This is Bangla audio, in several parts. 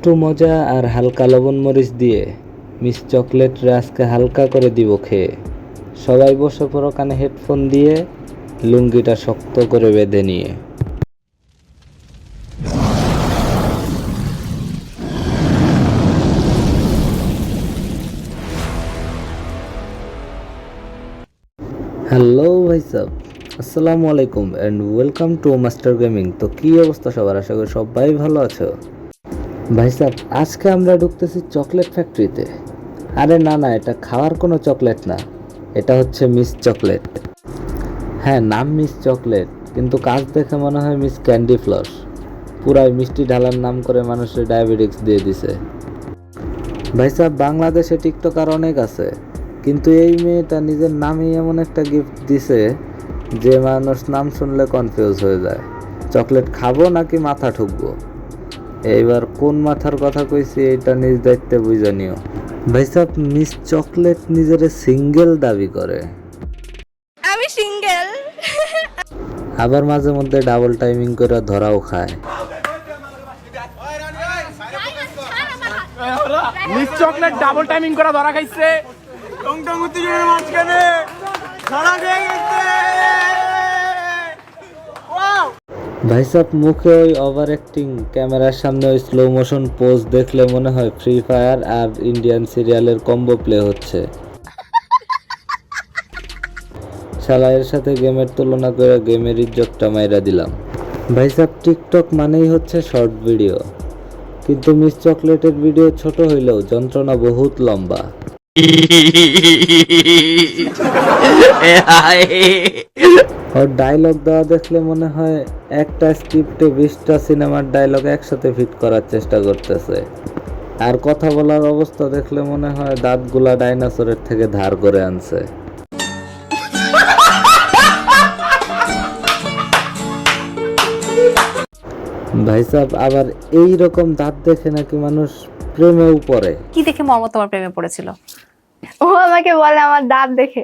একটু মজা আর হালকা লবণ মরিচ দিয়ে মিস চকলেটরে আজকে হালকা করে দিব খেয়ে। সবাই বসে পড়ো কানে হেডফোন দিয়ে, লুঙ্গিটা শক্ত করে বেঁধে নিয়ে। হ্যালো ভাই সাহেব, আসসালামু আলাইকুম and welcome to master gaming. তো কী অবস্থা সবার? আশা করি সবাই ভালো আছো। ভাই সাহেব, আজকে আমরা ঢুকতেছি চকলেট ফ্যাক্টরিতে। আরে না না, এটা খাওয়ার কোনো চকলেট না, এটা হচ্ছে মিস চকলেট। হ্যাঁ, নাম মিস চকলেট, কিন্তু কাজ দেখে মনে হয় মিস ক্যান্ডি ফ্লস। পুরাই মিষ্টি ঢালার নাম করে মানুষের ডায়াবেটিক্স দিয়ে দিছে। ভাই সাহেব, বাংলাদেশে টিকটকার অনেক আছে, কিন্তু এই মেয়েটা নিজের নামেই এমন একটা গিফট দিছে যে মানুষ নাম শুনলে কনফিউজ হয়ে যায়। চকলেট খাবো নাকি মাথা ঠুকবো? এইবার কোন মাথার কথা কইছি এটা নিজ দায়িত্বে বুঝে নিও। ভাই সাহেব, মিস চকলেট নিজের সিঙ্গেল দাবি করে, আমি সিঙ্গেল। আবার মাঝে মধ্যে ডাবল টাইমিং করে ধরাও খায়। মিস চকলেট ডাবল টাইমিং করে ধরা খাইছে। টং টং উত্তেজনার মাঝখানে ধরা খেয়ে গেছে। ওয়াও! ভাই সাহেব, মুখে ওই ওভার অ্যাক্টিং, ক্যামেরার সামনে ওই স্লো মোশন পোজ দেখলে মনে হয় ফ্রি ফায়ার আর ইন্ডিয়ান সিরিয়ালের কম্বো প্লে হচ্ছে। শালা এর সাথে গেমের তুলনা করে গেমের ইজ্জতটা মাইরা দিলাম। ভাই সাহেব, টিকটক মানেই হচ্ছে শর্ট ভিডিও, কিন্তু মিস চকলেটের ভিডিও ছোট হইলেও যন্ত্রণা বহুত লম্বা। ওর ডায়লগ দেওয়া দেখলে মনে হয় একটা স্ক্রিপ্টে 20টা সিনেমার ডায়লগ একসাথে ফিট করার চেষ্টা করতেছে। আর কথা বলার অবস্থা দেখলে মনে হয় দাঁতগুলা ডাইনোসরের থেকে ধার করে আনছে। ভাই সাহেব, আবার এই রকম দাঁত দেখে নাকি মানুষ প্রেমেও পড়ে। কি দেখে মর্ম তোমার প্রেমে পড়েছিল? ও আমাকে বলে আমার দাঁত দেখে।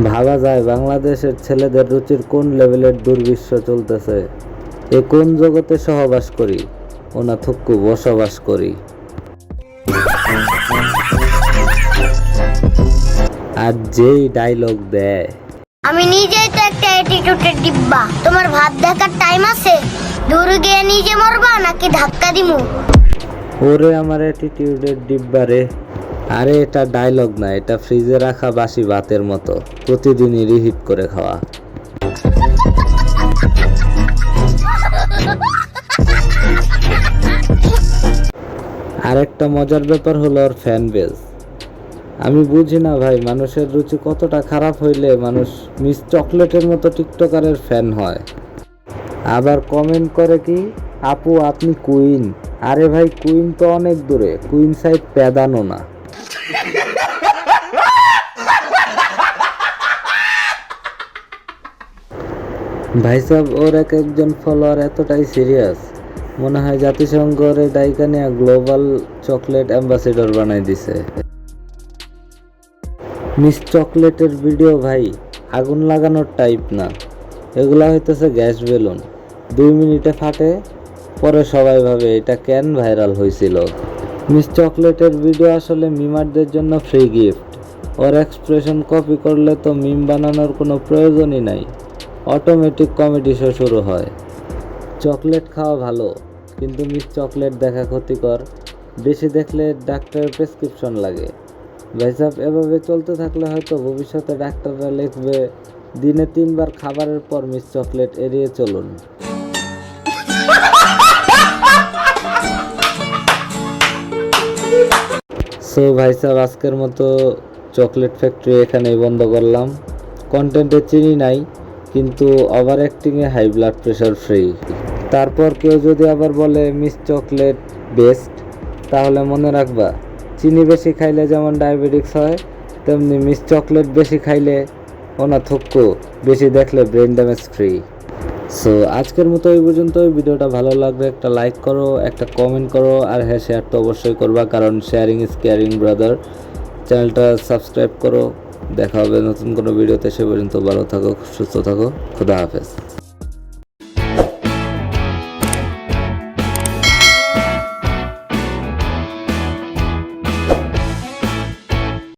ভাবা যায় বাংলাদেশের ছেলেদের রুচির কোন লেভেলের দুর্বিশ্ব চলতেছে। এ কোন জগতে সহবাস করি, ওনা থুক্কু বসবাস করি। আর যেই ডায়লগ দেয়, আমি নিজেই তো একটা অ্যাটিটিউডের ডিব্বা, তোমার ভাব দেখার টাইম আছে? দূরে গিয়ে নিজে মরবা নাকি ধাক্কা দিমু? ওরে আমার অ্যাটিটিউডের ডিব্বা রে। আরে এটা ডায়লগ না, এটা ফ্রিজে রাখা বাসি ভাতের মতো, প্রতিদিনই রিহিট করে খাওয়া। আরেকটা মজার ব্যাপার হলো ওর ফ্যান বেজ। আমি বুঝি না ভাই, মানুষের রুচি কতটা খারাপ হইলে মানুষ মিস চকলেটের মতো টিকটকারের ফ্যান হয়। আবার কমেন্ট করে কি, আপু আপনি কুইন। আরে ভাই, কুইন তো অনেক দূরে, কুইন সাইড প্যাদানো না। ভাই সাহেব, ওর একজন ফলোয়ার এতটাই সিরিয়াস, মনে হয় জাতিসংঘের দায়িকা নিয়ে গ্লোবাল চকলেট অ্যাম্বাসেডর বানাই দিছে। মিস চকলেটের ভিডিও ভাই আগুন লাগানোর টাইপ না, এগুলা হইতেছে গ্যাস বেলুন, 2 মিনিটে ফাটে, পরে সবাই ভাবে এটা কেন ভাইরাল হয়েছিল। মিস চকলেটের ভিডিও আসলে মিমারদের জন্য ফ্রি গিফট। ওর এক্সপ্রেশন কপি করলে তো মিম বানানোর কোনো প্রয়োজনই নাই, অটোমেটিক কমেডি শো শুরু হয়। চকলেট খাওয়া ভালো, কিন্তু মিস চকলেট দেখা ক্ষতিকর। বেশি দেখলে ডাক্তারের প্রেসক্রিপশন লাগে। ভাই সাহেব, এভাবে চলতে থাকলে হয়তো ভবিষ্যতে ডাক্তাররা লিখবে দিনে 3 বার খাবারের পর মিস চকলেট এড়িয়ে চলুন। সো ভাই সাহেব, আজকের মতো চকলেট ফ্যাক্টরি এখানেই বন্ধ করলাম। কন্টেন্টে চিনি নাই, কিন্তু ওভার অ্যাক্টিংয়ে হাই ব্লাড প্রেশার ফ্রি। তারপর কেউ যদি আবার বলে মিস চকলেট বেস্ট, তাহলে মনে রাখবা চিনি বেশি খাইলে যেমন ডায়াবেটিক্স হয়, তেমনি মিস চকলেট বেশি খাইলে ওনা থুক্কু বেশি দেখলে ব্রেন ড্যামেজ ফ্রি। সো আজকের মতো এই পর্যন্ত। ভিডিওটা ভালো লাগলে একটা লাইক করো, একটা কমেন্ট করো, আর হ্যাঁ, শেয়ার তো অবশ্যই করবা, কারণ শেয়ারিং ইজ কেয়ারিং ব্রাদার। চ্যানেলটা সাবস্ক্রাইব করো। দেখা হবে নতুন কোনো ভিডিওতে, সে পর্যন্ত ভালো থাকো, সুস্থ থাকো, খুদা হাফেজ।